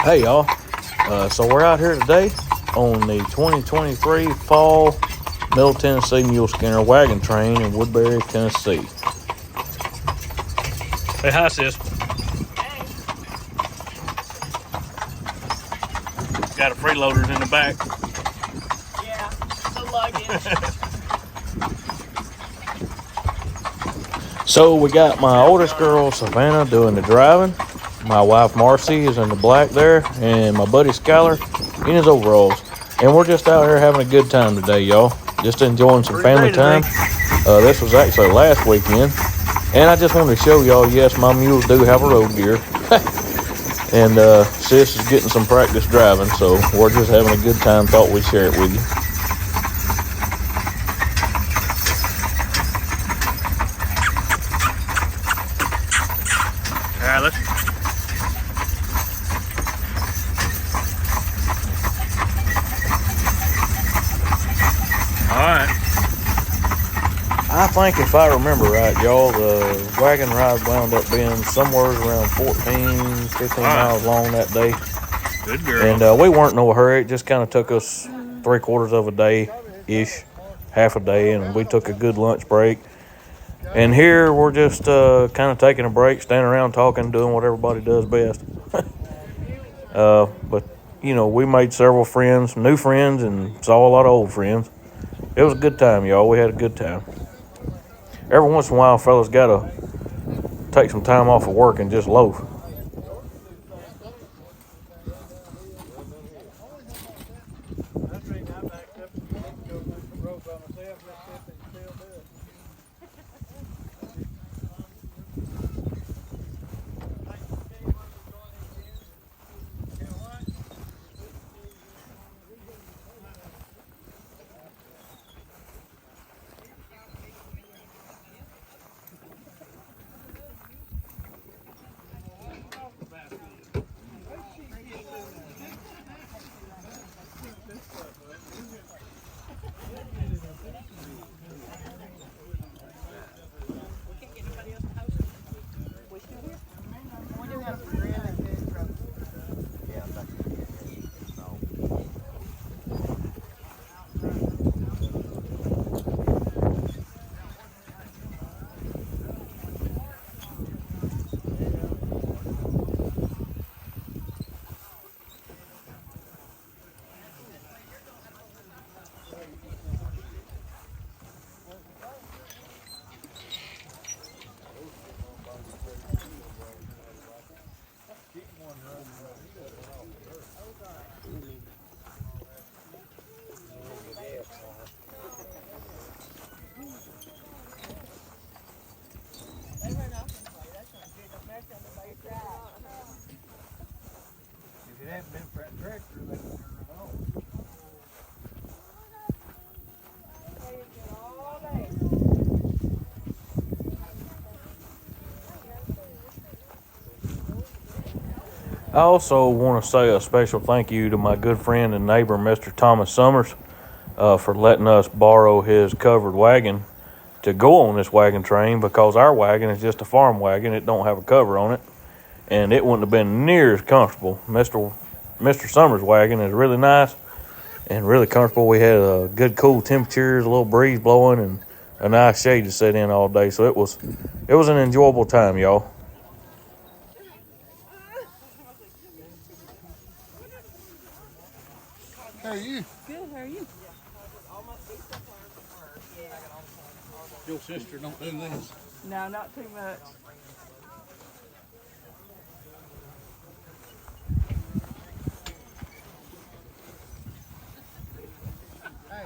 Hey y'all, so we're out here today on the 2023 Fall Middle Tennessee Mule Skinner Wagon Train in Woodbury, Tennessee. Say hi, sis. Hey. Got a freeloaders in the back. Yeah, the luggage. So we got my oldest girl, Savannah, doing the driving. My wife, Marcy, is in the black there, and my buddy, Skylar, in his overalls. And we're just out here having a good time today, y'all. Just enjoying some family time. This was actually last weekend. And I just wanted to show y'all, yes, my mules do have a road gear. And sis is getting some practice driving, so we're just having a good time. Thought we'd share it with you. All right, let's. All right. I think if I remember right, y'all, the wagon ride wound up being somewhere around 15 miles long that day. Good girl. And we weren't in no hurry. It just kind of took us 3/4 of a day-ish, half a day, and we took a good lunch break. And here we're just kind of taking a break, standing around talking, doing what everybody does best. But, you know, we made several friends, new friends, and saw a lot of old friends. It was a good time, y'all. We had a good time. Every once in a while, fellas got to take some time off of work and just loaf. I also want to say a special thank you to my good friend and neighbor, Mr. Thomas Summers, for letting us borrow his covered wagon to go on this wagon train, because our wagon is just a farm wagon. It don't have a cover on it, and it wouldn't have been near as comfortable. Mr. Summers' wagon is really nice and really comfortable. We had a good cool temperatures, a little breeze blowing, and a nice shade to sit in all day. So it was an enjoyable time, y'all. How are you? Good, how are you? Your sister don't do this. No, not too much. Hey.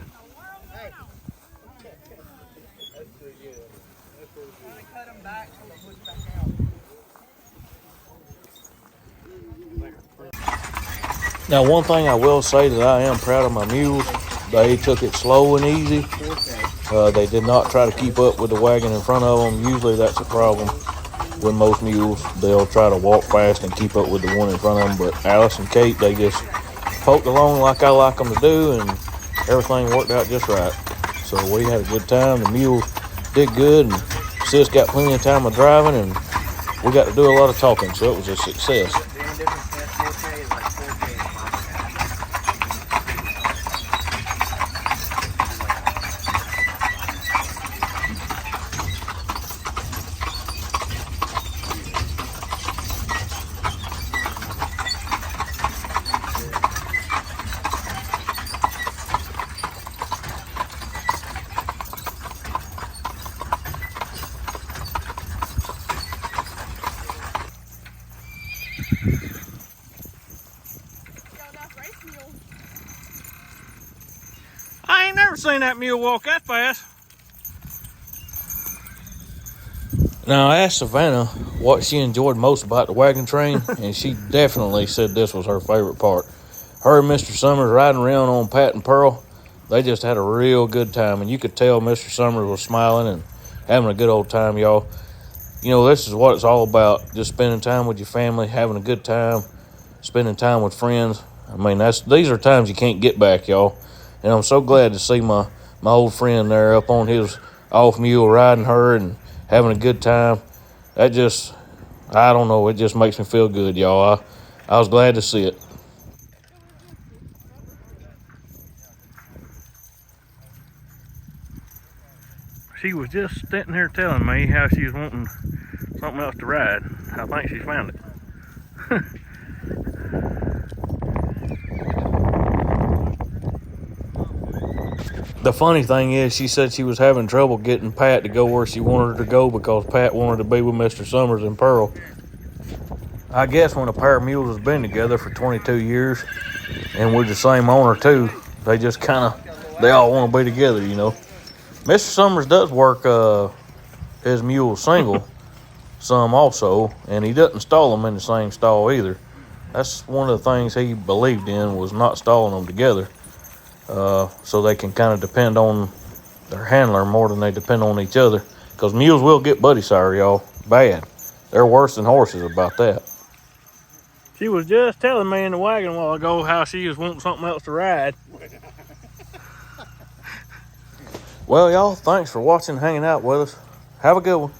That's pretty good. Trying to cut them back so they push back out. Now, one thing I will say that I am proud of my mules. They took it slow and easy. They did not try to keep up with the wagon in front of them. Usually that's a problem with most mules. They'll try to walk fast and keep up with the one in front of them. But Alice and Kate, they just poked along like I like them to do, and everything worked out just right. So we had a good time. The mules did good, and sis got plenty of time of driving, and we got to do a lot of talking, so it was a success. never seen that mule walk that fast. Now, I asked Savannah what she enjoyed most about the wagon train, and she definitely said this was her favorite part. Her and Mr. Summers riding around on Pat and Pearl, they just had a real good time, and you could tell Mr. Summers was smiling and having a good old time, y'all. You know, this is what it's all about, just spending time with your family, having a good time, spending time with friends. I mean, these are times you can't get back, y'all. And I'm so glad to see my old friend there up on his off mule riding her and having a good time. That just, I don't know, it just makes me feel good, y'all. I was glad to see it. She was just sitting here telling me how she was wanting something else to ride. I think she found it. The funny thing is, she said she was having trouble getting Pat to go where she wanted her to go because Pat wanted to be with Mr. Summers and Pearl. I guess when a pair of mules has been together for 22 years, and with the same owner too, they just they all want to be together, you know. Mr. Summers does work his mules single some also, and he doesn't stall them in the same stall either. That's one of the things he believed in, was not stalling them together. So they can kind of depend on their handler more than they depend on each other. Because mules will get buddy sire, y'all. Bad. They're worse than horses about that. She was just telling me in the wagon a while ago how she was wanting something else to ride. Well, y'all, thanks for watching and hanging out with us. Have a good one.